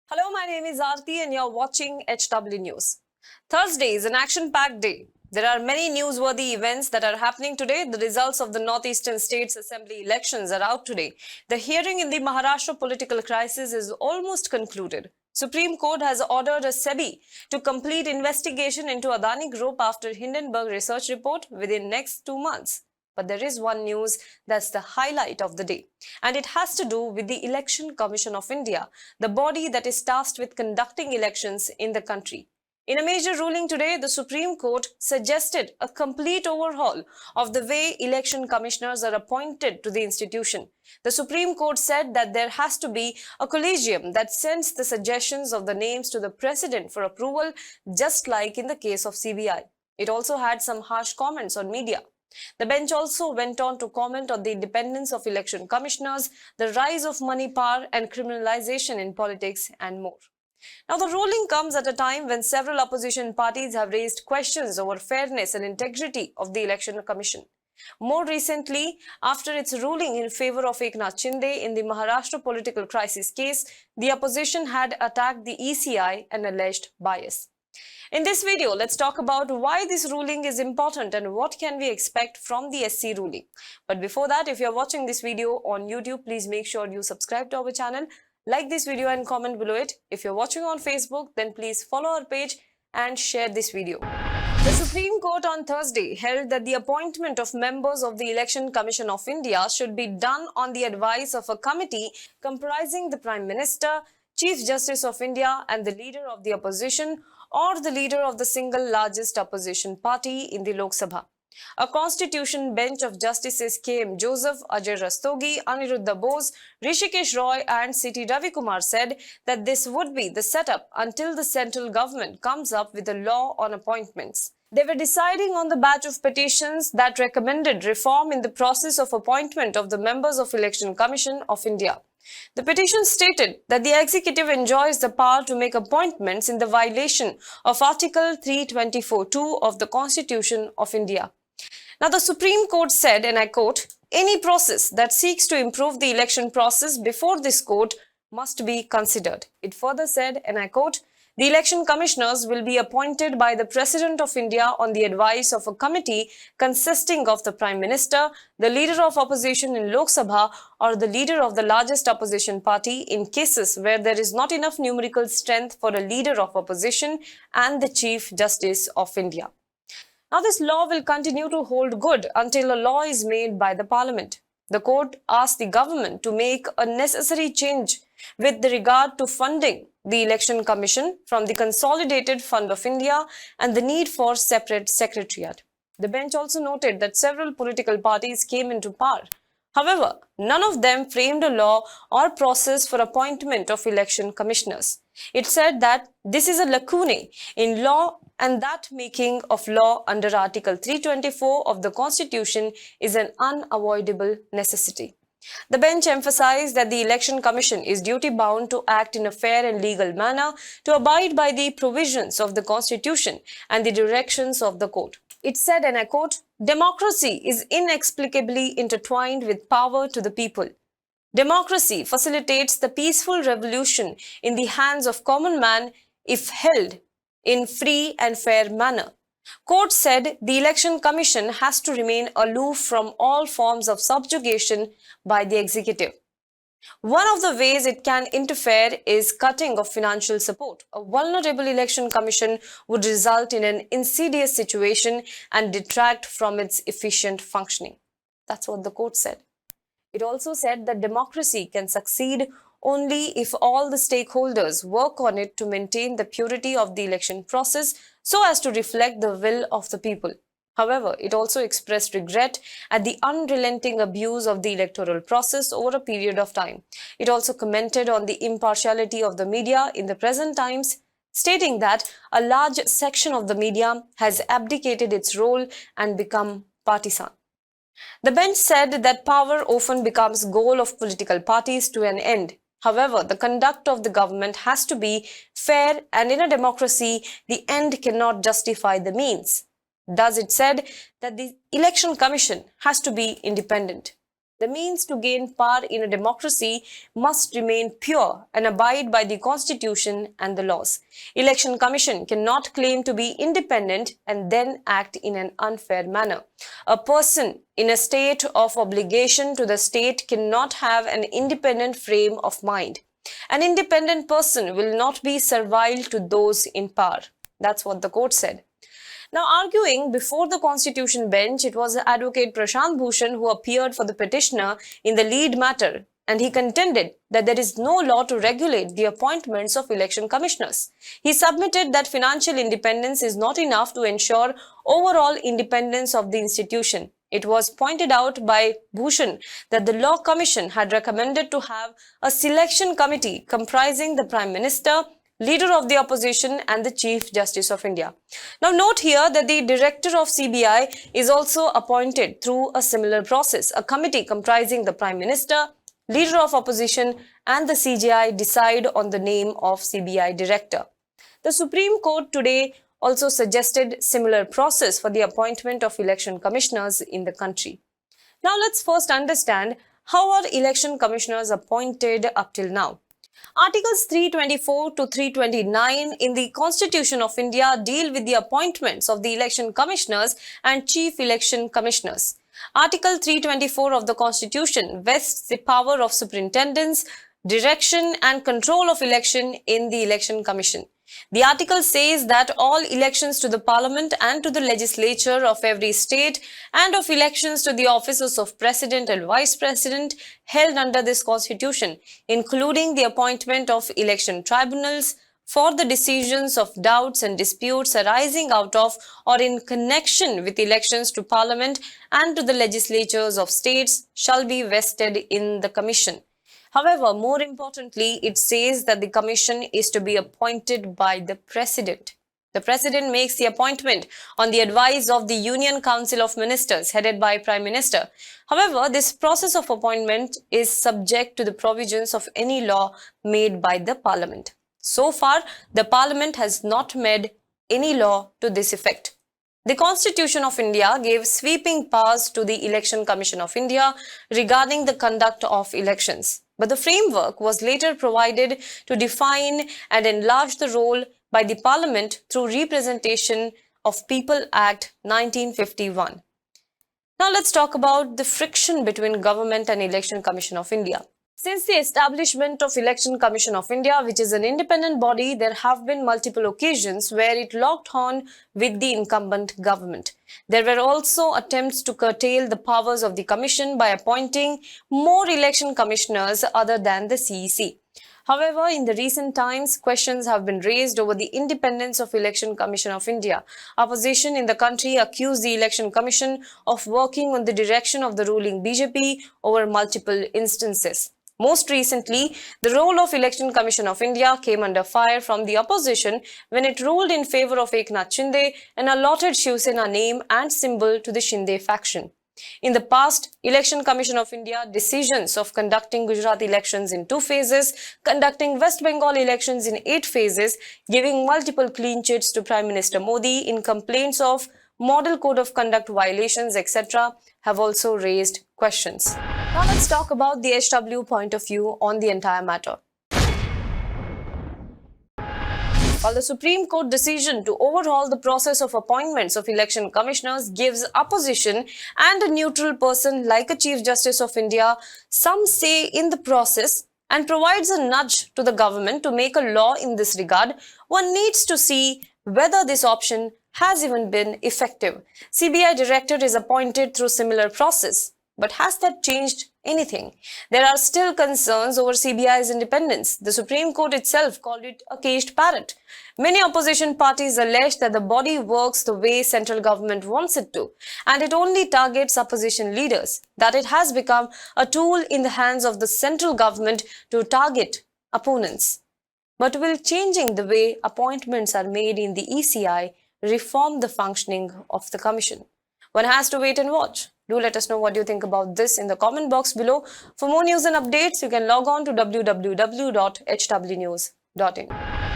Hello, my name is Aarti and you're watching HW News. Thursday is an action-packed day. There are many newsworthy events that are happening today. The results of the Northeastern States Assembly elections are out today. The hearing in the Maharashtra political crisis is almost concluded. Supreme Court has ordered a SEBI to complete investigation into Adani Group after Hindenburg research report within next 2 months. But there is one news that's the highlight of the day, and it has to do with the Election Commission of India, the body that is tasked with conducting elections in the country. In a major ruling today, the Supreme Court suggested a complete overhaul of the way election commissioners are appointed to the institution. The Supreme Court said that there has to be a collegium that sends the suggestions of the names to the president for approval, just like in the case of CBI. It also had some harsh comments on media. The bench also went on to comment on the independence of election commissioners, the rise of money power and criminalisation in politics, and more. Now, the ruling comes at a time when several opposition parties have raised questions over fairness and integrity of the Election Commission. More recently, after its ruling in favour of Eknath Shinde in the Maharashtra political crisis case, the opposition had attacked the ECI and alleged bias. In this video, let's talk about why this ruling is important and what can we expect from the SC ruling. But before that, if you're watching this video on YouTube, please make sure you subscribe to our channel, like this video and comment below it. If you're watching on Facebook, then please follow our page and share this video. The Supreme Court on Thursday held that the appointment of members of the Election Commission of India should be done on the advice of a committee comprising the Prime Minister, Chief Justice of India and the leader of the opposition or the leader of the single largest opposition party in the Lok Sabha. A constitution bench of Justices K.M. Joseph, Ajay Rastogi, Aniruddha Bose, Rishikesh Roy and C.T. Ravikumar said that this would be the setup until the central government comes up with a law on appointments. They were deciding on the batch of petitions that recommended reform in the process of appointment of the members of Election Commission of India. The petition stated that the executive enjoys the power to make appointments in the violation of Article 324(2) of the Constitution of India. Now, the Supreme Court said, and I quote, "Any process that seeks to improve the election process before this court must be considered." It further said, and I quote, "The election commissioners will be appointed by the President of India on the advice of a committee consisting of the Prime Minister, the leader of opposition in Lok Sabha, or the leader of the largest opposition party in cases where there is not enough numerical strength for a leader of opposition and the Chief Justice of India." Now, this law will continue to hold good until a law is made by the Parliament. The court asked the government to make a necessary change with regard to funding the Election Commission from the Consolidated Fund of India and the need for separate secretariat. The bench also noted that several political parties came into power. However, none of them framed a law or process for appointment of election commissioners. It said that this is a lacune in law and that making of law under Article 324 of the Constitution is an unavoidable necessity. The bench emphasized that the Election Commission is duty-bound to act in a fair and legal manner, to abide by the provisions of the Constitution and the directions of the court. It said, and I quote, "Democracy is inexplicably intertwined with power to the people. Democracy facilitates the peaceful revolution in the hands of common man if held in free and fair manner." Court said the Election Commission has to remain aloof from all forms of subjugation by the executive. One of the ways it can interfere is cutting of financial support. A vulnerable election commission would result in an insidious situation and detract from its efficient functioning. That's what the court said. It also said that democracy can succeed only if all the stakeholders work on it to maintain the purity of the election process so as to reflect the will of the people. However, it also expressed regret at the unrelenting abuse of the electoral process over a period of time. It also commented on the impartiality of the media in the present times, stating that a large section of the media has abdicated its role and become partisan. The bench said that power often becomes goal of political parties to an end. However, the conduct of the government has to be fair, and in a democracy, the end cannot justify the means. Thus, it said that the Election Commission has to be independent. The means to gain power in a democracy must remain pure and abide by the constitution and the laws. Election Commission cannot claim to be independent and then act in an unfair manner. A person in a state of obligation to the state cannot have an independent frame of mind. An independent person will not be servile to those in power. That's what the court said. Now, arguing before the Constitution bench, it was Advocate Prashant Bhushan who appeared for the petitioner in the lead matter, and he contended that there is no law to regulate the appointments of election commissioners. He submitted that financial independence is not enough to ensure overall independence of the institution. It was pointed out by Bhushan that the Law Commission had recommended to have a selection committee comprising the Prime Minister, Leader of the Opposition and the Chief Justice of India. Now note here that the Director of CBI is also appointed through a similar process. A committee comprising the Prime Minister, Leader of Opposition and the CJI decide on the name of CBI Director. The Supreme Court today also suggested similar process for the appointment of election commissioners in the country. Now let's first understand how are election commissioners appointed up till now. Articles 324 to 329 in the Constitution of India deal with the appointments of the election commissioners and chief election commissioners. Article 324 of the Constitution vests the power of superintendence, direction and control of election in the Election Commission. The article says that all elections to the Parliament and to the legislature of every state and of elections to the offices of President and Vice President held under this Constitution, including the appointment of election tribunals for the decisions of doubts and disputes arising out of or in connection with elections to Parliament and to the legislatures of states, shall be vested in the Commission. However, more importantly, it says that the commission is to be appointed by the President. The President makes the appointment on the advice of the Union Council of Ministers headed by Prime Minister. However, this process of appointment is subject to the provisions of any law made by the Parliament. So far, the Parliament has not made any law to this effect. The Constitution of India gave sweeping powers to the Election Commission of India regarding the conduct of elections. But the framework was later provided to define and enlarge the role by the Parliament through Representation of People Act 1951. Now let's talk about the friction between government and Election Commission of India. Since the establishment of Election Commission of India, which is an independent body, there have been multiple occasions where it locked horn with the incumbent government. There were also attempts to curtail the powers of the Commission by appointing more election commissioners other than the CEC. However, in the recent times, questions have been raised over the independence of Election Commission of India. Opposition in the country accused the Election Commission of working on the direction of the ruling BJP over multiple instances. Most recently, the role of Election Commission of India came under fire from the opposition when it ruled in favour of Eknath Shinde and allotted Shiv Sena name and symbol to the Shinde faction. In the past, Election Commission of India decisions of conducting Gujarat elections in 2 phases, conducting West Bengal elections in 8 phases, giving multiple clean chits to Prime Minister Modi in complaints of Model Code of Conduct violations, etc., have also raised questions. Now let's talk about the HW point of view on the entire matter. While the Supreme Court decision to overhaul the process of appointments of election commissioners gives opposition and a neutral person like a Chief Justice of India some say in the process and provides a nudge to the government to make a law in this regard, one needs to see whether this option has even been effective. CBI director is appointed through similar process. But has that changed anything? There are still concerns over CBI's independence. The Supreme Court itself called it a caged parrot. Many opposition parties allege that the body works the way central government wants it to, and it only targets opposition leaders, that it has become a tool in the hands of the central government to target opponents. But will changing the way appointments are made in the ECI reform the functioning of the commission? One has to wait and watch. Do let us know what you think about this in the comment box below. For more news and updates, you can log on to www.hwnews.in.